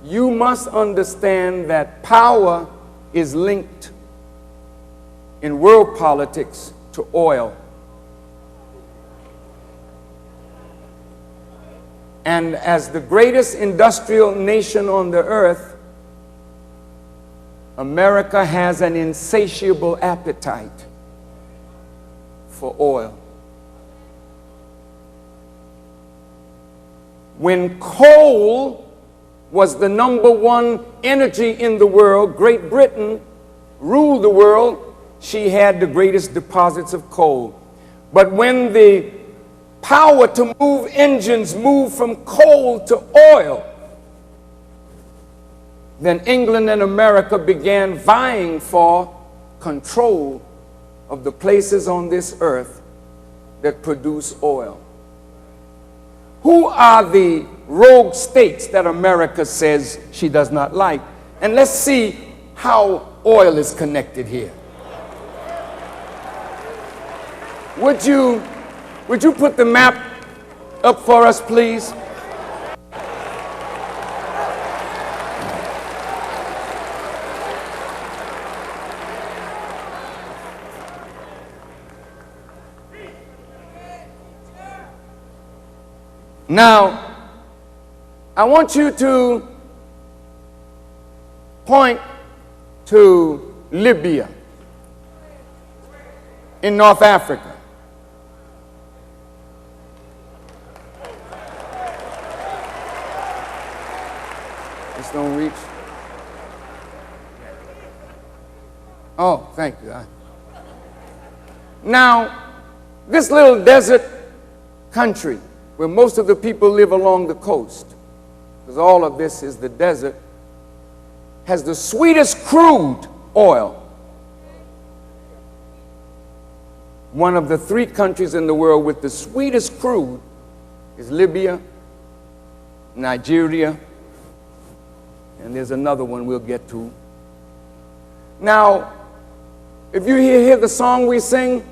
You must understand that power is linked in world politics to oil. And as the greatest industrial nation on the earth, America has an insatiable appetite for oil. When coal was the #1 energy in the world, Great Britain ruled the world. She had the greatest deposits of coal. But when the power to move engines moved from coal to oil, then England and America began vying for control of the places on this earth that produce oil. Who are the rogue states that America says she does not like? And let's see how oil is connected here. Would you put the map up for us, please? Now, I want you to point to Libya in North Africa. This don't reach. Oh, thank you. Now, this little desert country where most of the people live along the coast, because all of this is the desert, has the sweetest crude oil. One of the 3 countries in the world with the sweetest crude is Libya, Nigeria, and there's another one we'll get to. Now, if you hear the song we sing,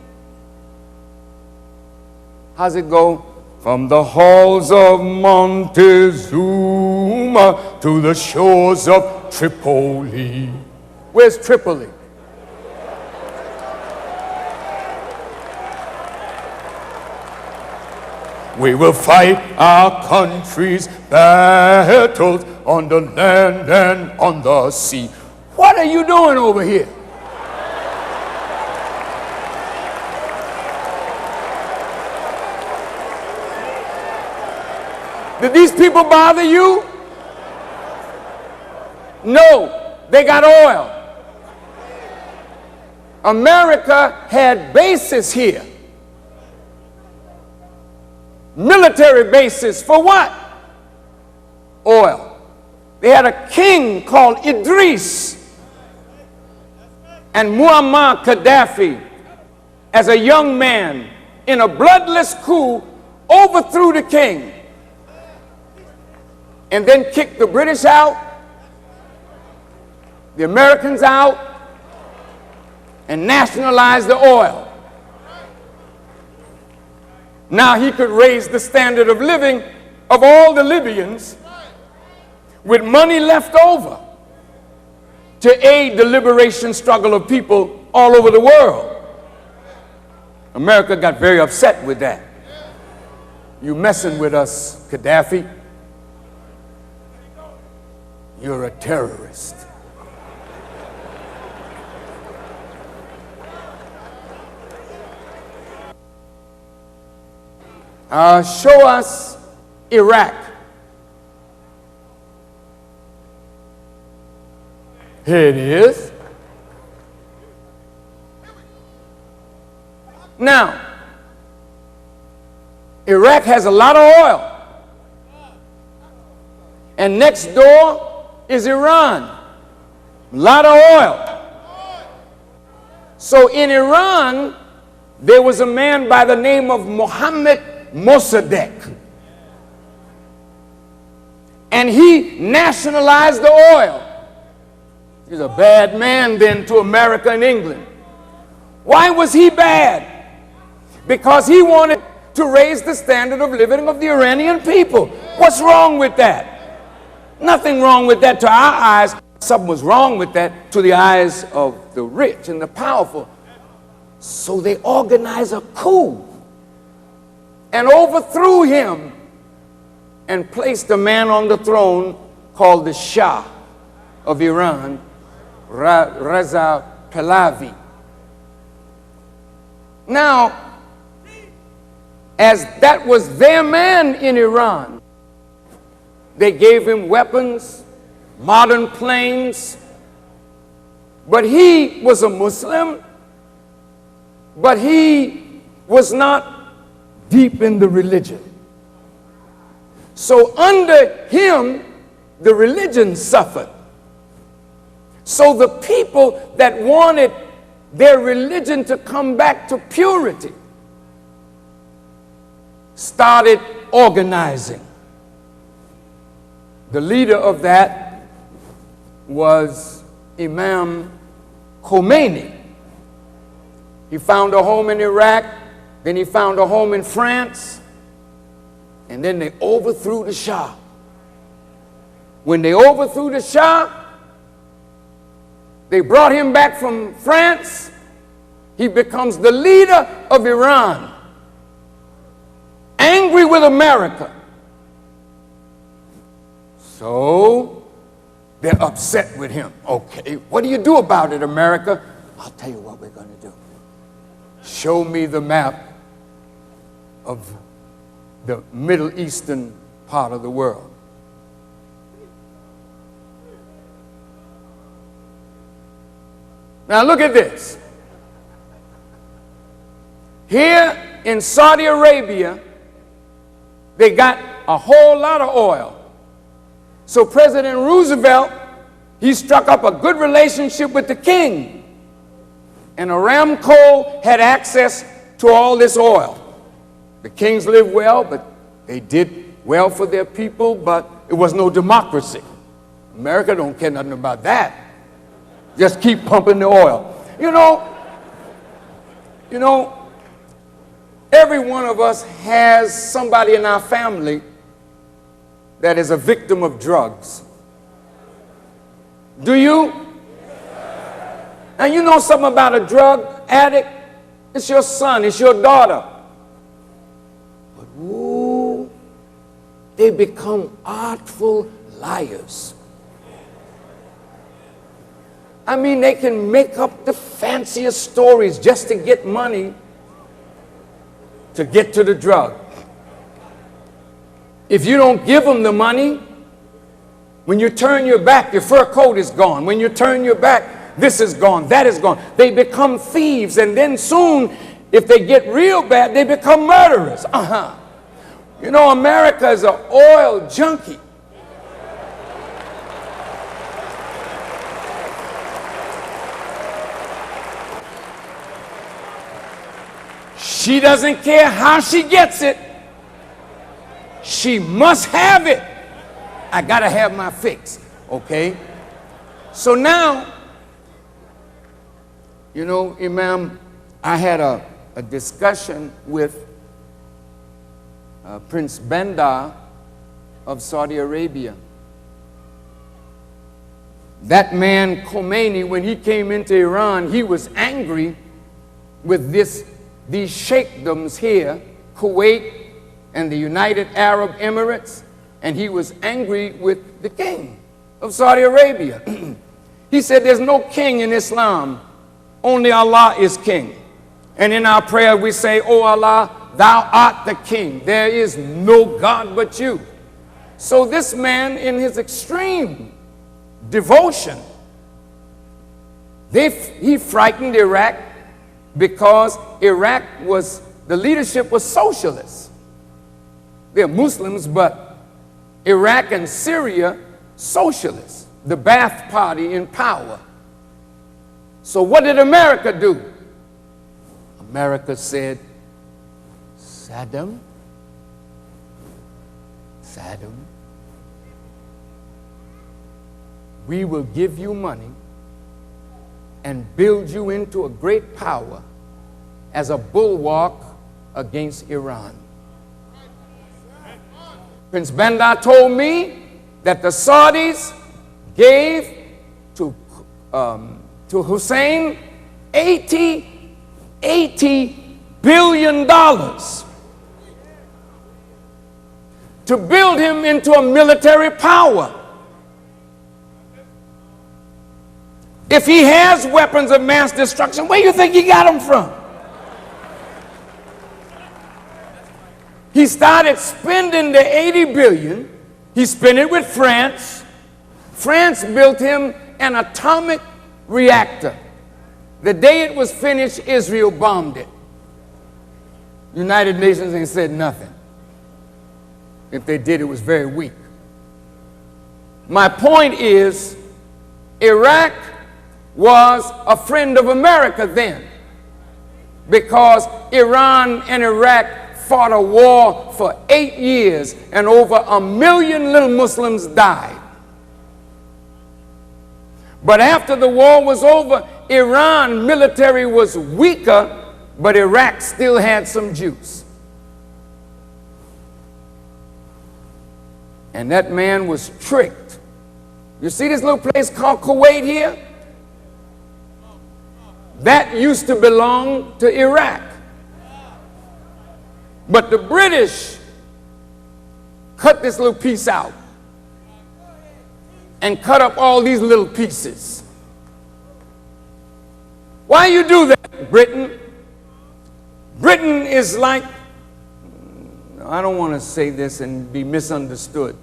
how's it go? From the halls of Montezuma to the shores of Tripoli. Where's Tripoli? We will fight our country's battles on the land and on the sea. What are you doing over here? Did these people bother you? No, they got oil. America had bases here. Military bases for what? Oil. They had a king called Idris, and Muammar Gaddafi, as a young man, in a bloodless coup, overthrew the king and then kicked the British out, the Americans out, and nationalized the oil. Now he could raise the standard of living of all the Libyans with money left over to aid the liberation struggle of people all over the world. America got very upset with that. You messing with us, Gaddafi. You're a terrorist. Show us Iraq. Here it is. Now, Iraq has a lot of oil. And next door is Iran. A lot of oil. So in Iran, there was a man by the name of Mohammed Mossadegh. And he nationalized the oil. He's a bad man then to America and England. Why was he bad? Because he wanted to raise the standard of living of the Iranian people. What's wrong with that? Nothing wrong with that to our eyes. Something was wrong with that to the eyes of the rich and the powerful. So they organized a coup and overthrew him and placed a man on the throne called the Shah of Iran, Reza Pahlavi. Now, as that was their man in Iran, they gave him weapons, modern planes, but he was a Muslim, but he was not deep in the religion. So under him, the religion suffered. So the people that wanted their religion to come back to purity started organizing. The leader of that was Imam Khomeini. He found a home in Iraq, then he found a home in France, and then they overthrew the Shah. When they overthrew the Shah, they brought him back from France. He becomes the leader of Iran, angry with America. So they're upset with him. Okay, what do you do about it, America? I'll tell you what we're going to do. Show me the map of the Middle Eastern part of the world. Now look at this. Here in Saudi Arabia, they got a whole lot of oil. So President Roosevelt, he struck up a good relationship with the king. And Aramco had access to all this oil. The kings lived well, but they did well for their people, but it was no democracy. America don't care nothing about that. Just keep pumping the oil. You know, every one of us has somebody in our family that is a victim of drugs. Do you? And you know something about a drug addict? It's your son, it's your daughter. But ooh, they become artful liars. I mean, they can make up the fanciest stories just to get money to get to the drug. If you don't give them the money, when you turn your back, your fur coat is gone. When you turn your back, this is gone, that is gone. They become thieves, and then soon, if they get real bad, they become murderers. You know, America is an oil junkie. She doesn't care how she gets it. She must have it. I gotta have my fix, okay? So now, you know, Imam, I had a discussion with Prince Bandar of Saudi Arabia. That man Khomeini, when he came into Iran, he was angry with these sheikdoms here, Kuwait and the United Arab Emirates, and he was angry with the king of Saudi Arabia. He said, there's no king in Islam, only Allah is king. And in our prayer we say, "O Allah, thou art the king. There is no God but you." So this man, in his extreme devotion, he frightened Iraq, because Iraq the leadership was socialist. They're Muslims, but Iraq and Syria, socialists. The Ba'ath Party in power. So what did America do? America said, Saddam, we will give you money and build you into a great power as a bulwark against Iran. Prince Bandar told me that the Saudis gave to Hussein $80 billion to build him into a military power. If he has weapons of mass destruction, where do you think he got them from? He started spending the $80 billion. He spent it with France. France built him an atomic reactor. The day it was finished, Israel bombed it. United Nations ain't said nothing. If they did, it was very weak. My point is, Iraq was a friend of America then, because Iran and Iraq fought a war for 8 years and over 1 million little Muslims died. But after the war was over, Iran military was weaker, but Iraq still had some juice. And that man was tricked. You see this little place called Kuwait here? That used to belong to Iraq. But the British cut this little piece out and cut up all these little pieces. Why you do that, Britain? Britain is like, I don't want to say this and be misunderstood,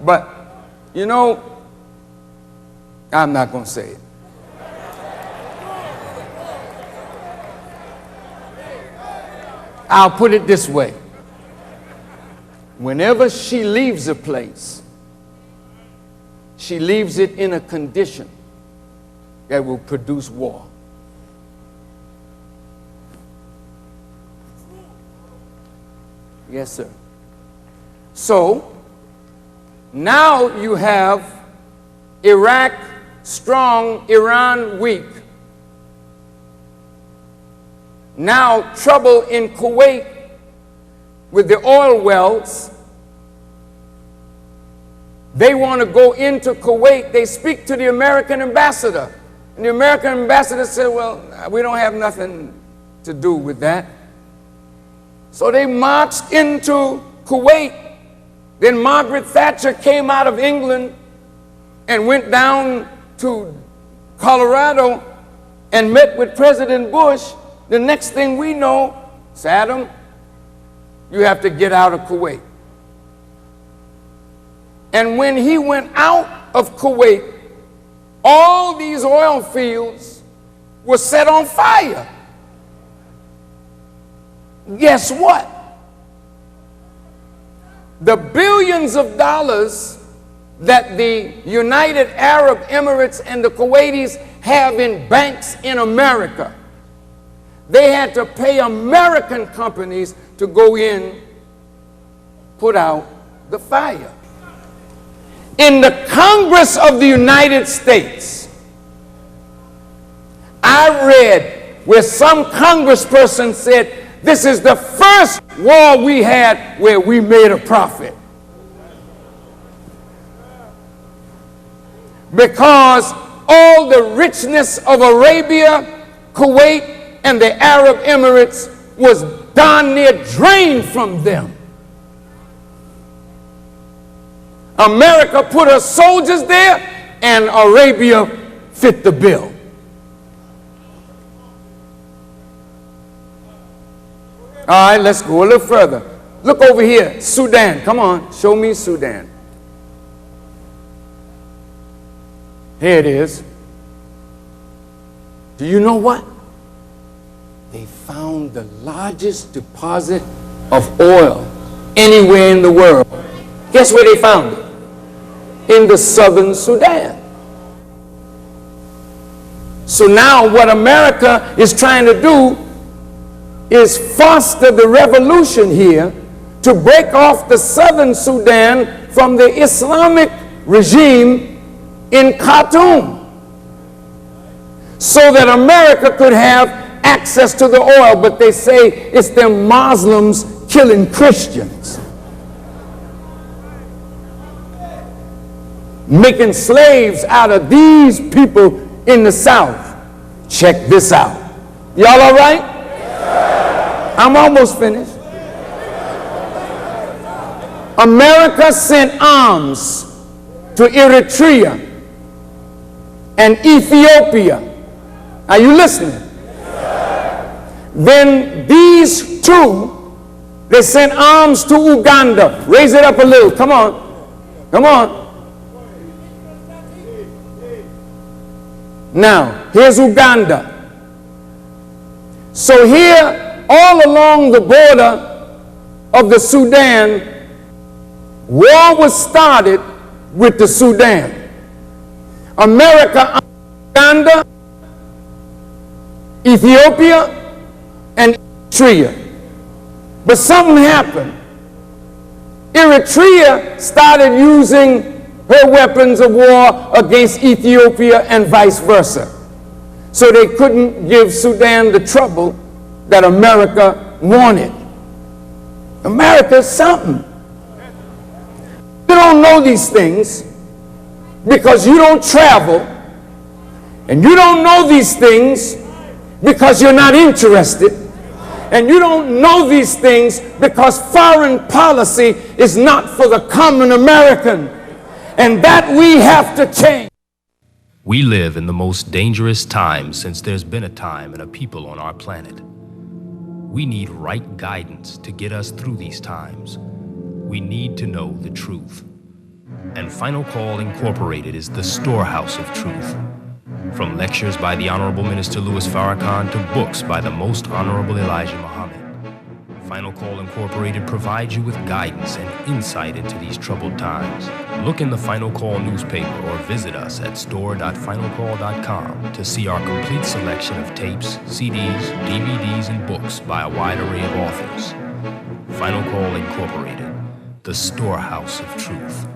but you know, I'm not going to say it. I'll put it this way. Whenever she leaves a place, she leaves it in a condition that will produce war. Yes, sir. So, now you have Iraq strong, Iran weak. Now trouble in Kuwait with the oil wells. They want to go into Kuwait. They speak to the American ambassador. And the American ambassador said, well, we don't have nothing to do with that. So they marched into Kuwait. Then Margaret Thatcher came out of England and went down to Colorado and met with President Bush. The next thing we know, Saddam, you have to get out of Kuwait. And when he went out of Kuwait, all these oil fields were set on fire. Guess what? The billions of dollars that the United Arab Emirates and the Kuwaitis have in banks in America, they had to pay American companies to go in, put out the fire. In the Congress of the United States, I read where some congressperson said, this is the first war we had where we made a profit. Because all the richness of Arabia, Kuwait, and the Arab Emirates was darn near drained from them. America put her soldiers there, and Arabia fit the bill. All right, let's go a little further. Look over here, Sudan. Come on, show me Sudan. Here it is. Do you know what? They found the largest deposit of oil anywhere in the world. Guess where they found it? In the southern Sudan. So now what America is trying to do is foster the revolution here to break off the southern Sudan from the Islamic regime in Khartoum, so that America could have access to the oil. But they say it's them Muslims killing Christians, making slaves out of these people in the South. Check this out. Y'all all right? I'm almost finished. America sent arms to Eritrea and Ethiopia. Are you listening? Then these two, they sent arms to Uganda. Raise it up a little. Come on. Come on. Now, here's Uganda. So here, all along the border of the Sudan, war was started with the Sudan. America, Uganda, Ethiopia, and Eritrea. But something happened. Eritrea started using her weapons of war against Ethiopia and vice versa. So they couldn't give Sudan the trouble that America wanted. America's something. You don't know these things because you don't travel, and you don't know these things because you're not interested, and you don't know these things because foreign policy is not for the common American, and that we have to change. We live in the most dangerous time since there's been a time and a people on our planet. We need right guidance to get us through these times. We need to know the truth. And Final Call Incorporated is the storehouse of truth. From lectures by the Honorable Minister Louis Farrakhan to books by the Most Honorable Elijah Muhammad, Final Call Incorporated provides you with guidance and insight into these troubled times. Look in the Final Call newspaper or visit us at store.finalcall.com to see our complete selection of tapes, CDs, DVDs, and books by a wide array of authors. Final Call Incorporated, the storehouse of truth.